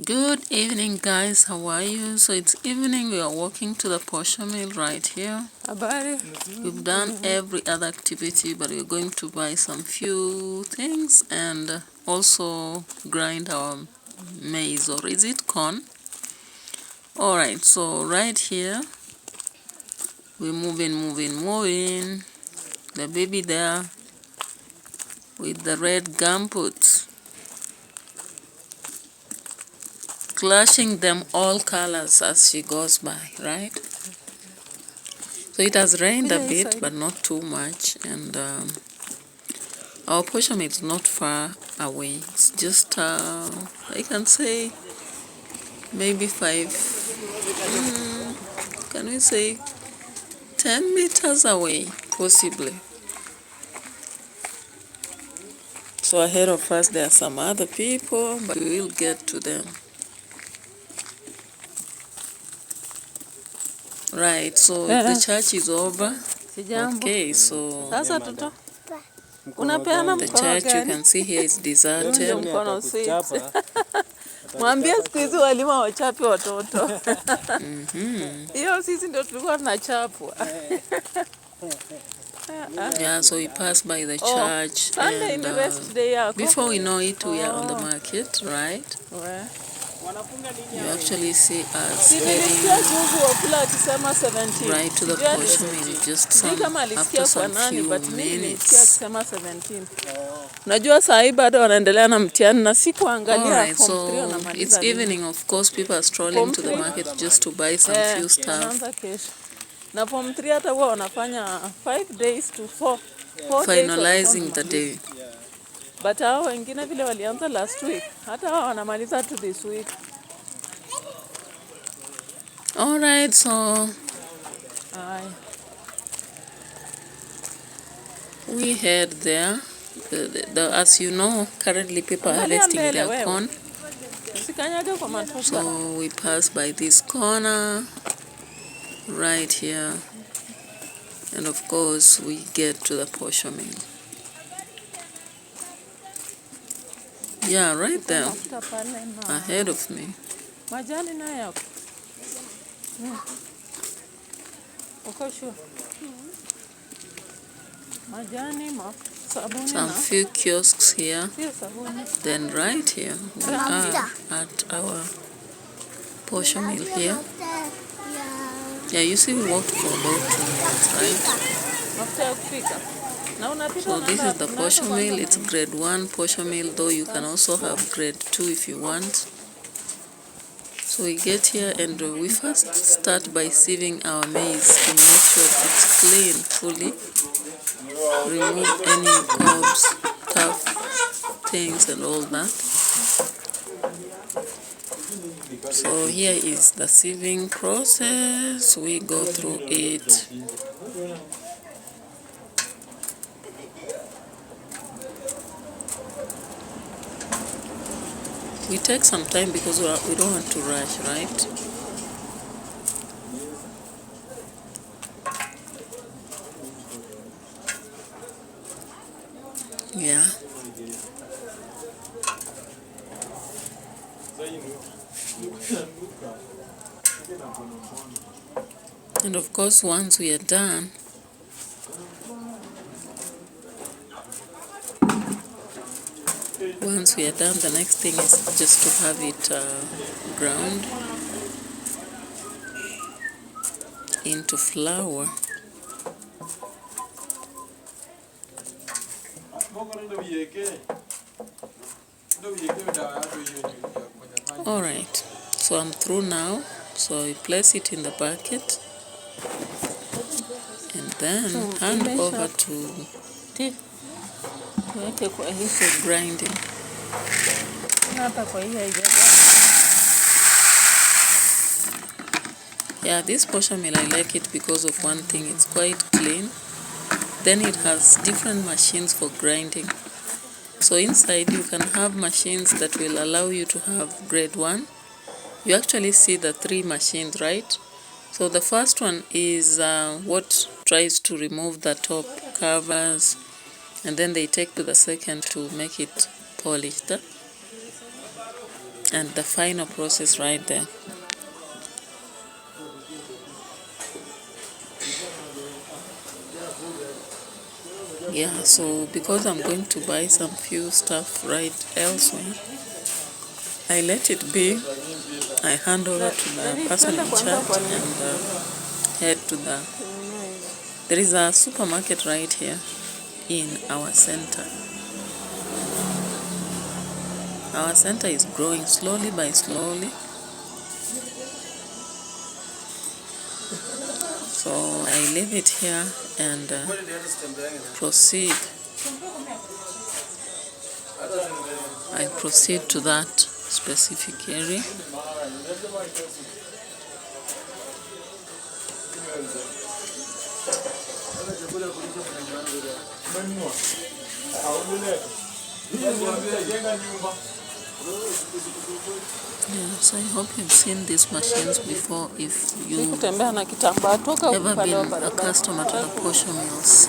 Good evening, guys. How are you? So it's evening. We are walking to the posher mill right here. We've done every other activity, but we're going to buy some few things and also grind our maize, or is it corn? All right. So right here, we're moving. The baby there with the red gumboots, clashing them all colors as she goes by, right? So it has rained a bit, but not too much, and our portion is not far away. It's just, I can say, maybe can we say 10 meters away, possibly. So ahead of us, there are some other people, but we will get to them. Right, so the church is over. Okay, so the church you can see here is deserted. Mwambie siku hizi walimu hawachapi watoto. Hiyo sisi ndio tulikuwa tunachapwa. Yeah, so we pass by the church, and before we know it, we are on the market, right? You actually see us heading right to the portion mill just after some few minutes. Najua saa hii bado wanaendelea na mtihani na sikuangalia form 3 na maliza. It's evening, of course, people are strolling to the market just to buy some few stuff. Na form 3 hata huwa wanafanya 5 days to 4 finalizing the day. But hao wengine vile walianza last week, hata hao wanamaliza to this week. All right, so we head there. As you know, currently people are harvesting their corn. So we pass by this corner right here, and of course we get to the posher mill. Yeah, right there ahead of me. Some few kiosks here. Then right here we are at our posher mill here. Yeah, you see we walked for about 2 minutes, right? So this is the posher mill. It's grade 1 posher mill, though you can also have grade 2 if you want. So we get here and we first start by sieving our maize to make sure it's clean fully. Remove any cobs, tough things and all that. So here is the sieving process. We go through it. We take some time because we don't want to rush, right? Yeah. And of course, once we are done, the next thing is just to have it ground into flour. All right, so I'm through now. So I place it in the bucket and then hand over to grinding. Yeah, this posher mill, I like it because of one thing, it's quite clean. Then it has different machines for grinding. So inside you can have machines that will allow you to have grade 1. You actually see the 3 machines, right? So the first one is what tries to remove the top covers, and then they take to the second to make it polished. and the final process right there. Yeah, so because I'm going to buy some few stuff right elsewhere, I let it be. I hand over to the person in charge and head to there is a supermarket right here in our center. Our center is growing slowly by slowly. So I leave it here and proceed. I proceed to that specific area. Yes, I hope you've seen these machines before if you've ever been a customer to the Posho Mills.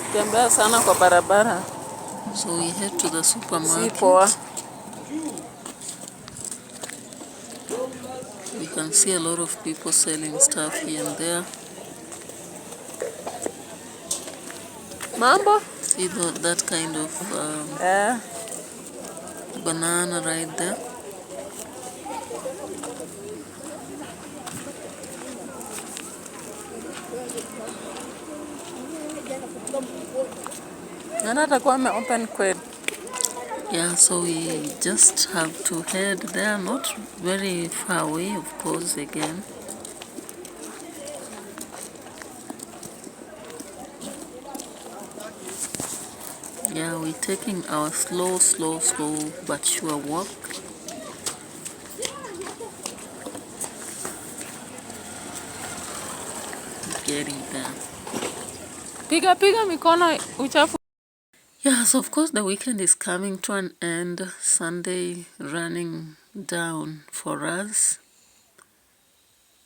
So we head to the supermarket. We can see a lot of people selling stuff here and there. Mambo? See that kind of banana right there. Yeah, so we just have to head there, not very far away, of course, again. Yeah, we're taking our slow but sure walk. Getting there. Piga mikono uchafu. Yes, of course, the weekend is coming to an end. Sunday running down for us.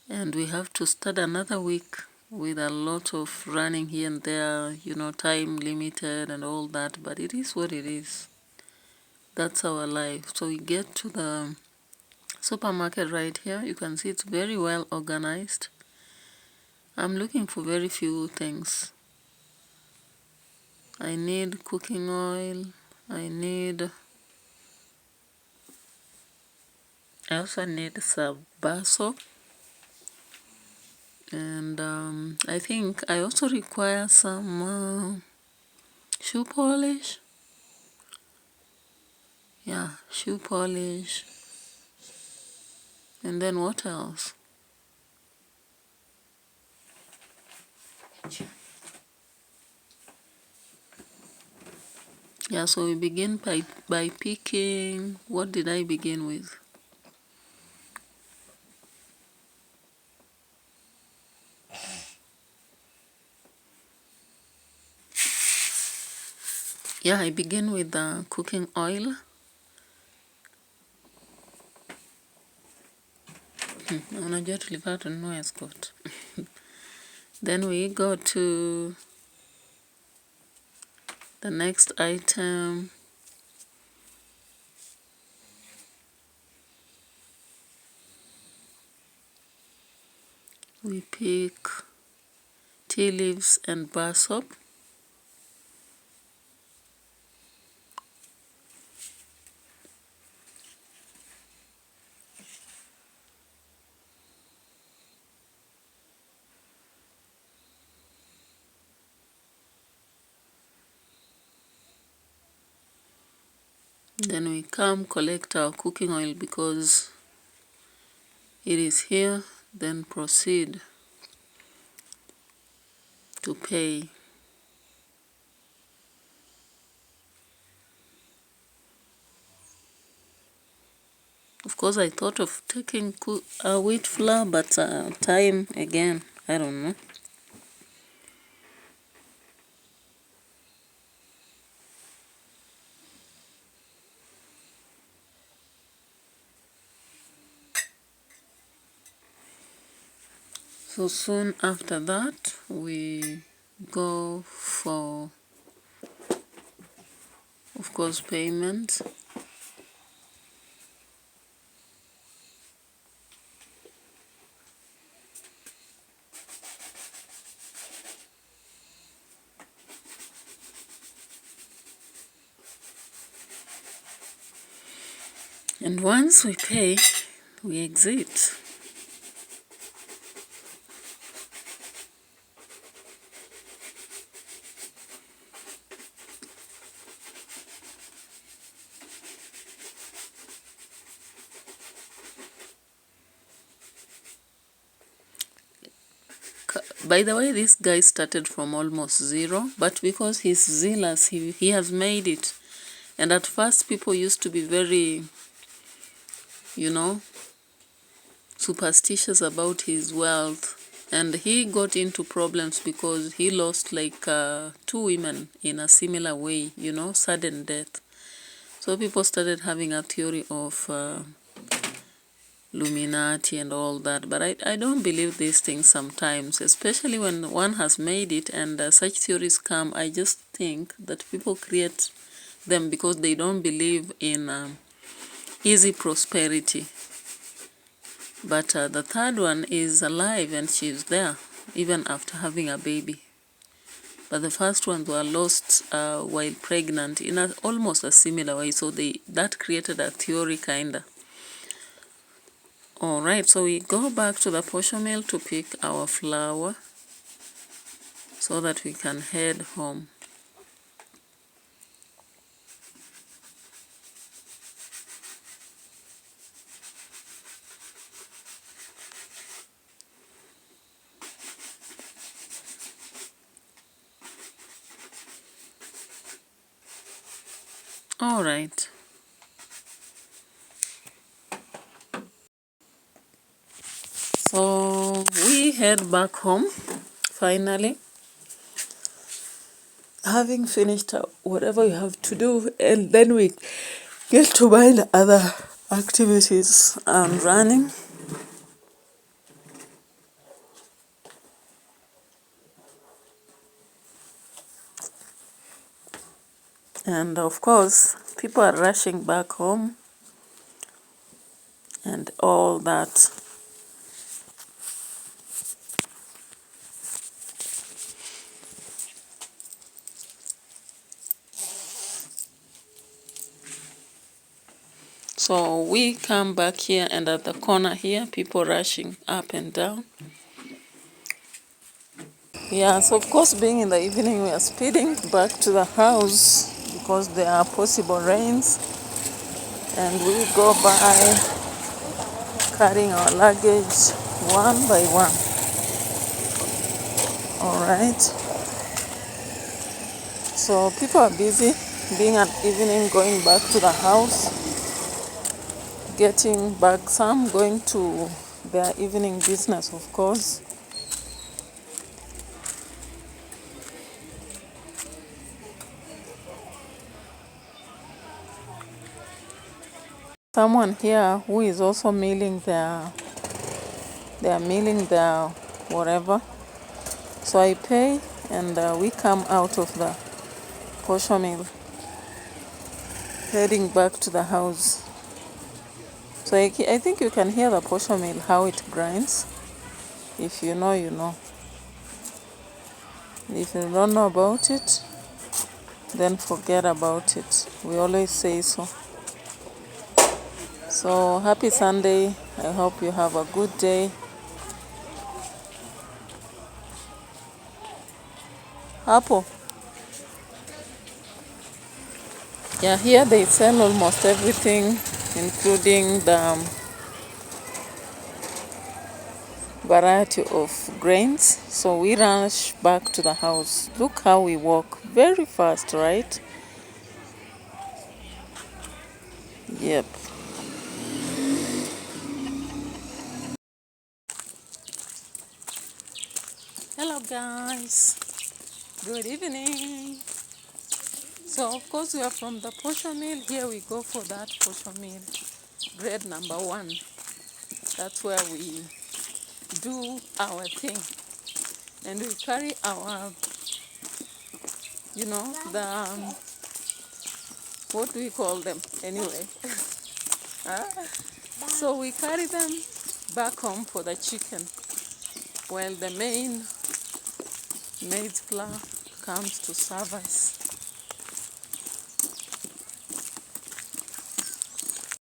And we have to start another week with a lot of running here and there, time limited and all that. But it is what it is. That's our life. So we get to the supermarket right here. You can see it's very well organized. I'm looking for very few things. I need cooking oil. I also need some bar soap. And I think I also require some shoe polish. Yeah, shoe polish. And then what else? Yeah, so we begin by picking. What did I begin with? Yeah, I begin with the cooking oil. Unajua tulifaa tununue escort. Then we go to the next item. We pick tea leaves and bar soap. Then we come collect our cooking oil because it is here, then proceed to pay. Of course, I thought of taking wheat flour, but time again, I don't know. So soon after that, we go for, of course, payment. And once we pay, we exit. By the way, this guy started from almost zero, but because he's zealous, he has made it. And at first, people used to be very, superstitious about his wealth. And he got into problems because he lost like 2 women in a similar way, sudden death. So people started having a theory of Illuminati and all that, but I don't believe these things sometimes, especially when one has made it and such theories come. I just think that people create them because they don't believe in easy prosperity. But the third one is alive and she's there even after having a baby. But the first ones were lost while pregnant in almost a similar way, so that created a theory kinda. Alright, so we go back to the posho mill to pick our flour so that we can head home. Alright. So we head back home, finally, having finished whatever we have to do, and then we get to mind other activities and running. And of course, people are rushing back home and all that. So we come back here, and at the corner here, people rushing up and down. Yeah, so of course, being in the evening, we are speeding back to the house because there are possible rains. And we go by carrying our luggage one by one. Alright. So people are busy being at evening, going back to the house, getting back, some going to their evening business, of course. Someone here who is also milling their whatever. So I pay, and we come out of the posho mill, heading back to the house. So I think you can hear the posho mill, how it grinds. If you know, you know. If you don't know about it, then forget about it. We always say so. So happy Sunday. I hope you have a good day. Hapo. Yeah, here they sell almost everything, including the variety of grains. So we rush back to the house. Look how we walk. Very fast, right? Yep. Hello guys. Good evening. So of course we are from the posho mill. Here we go for that posho mill. Grade number 1. That's where we do our thing. And we carry our, what do we call them anyway? So we carry them back home for the chicken, while the maid flour comes to serve us.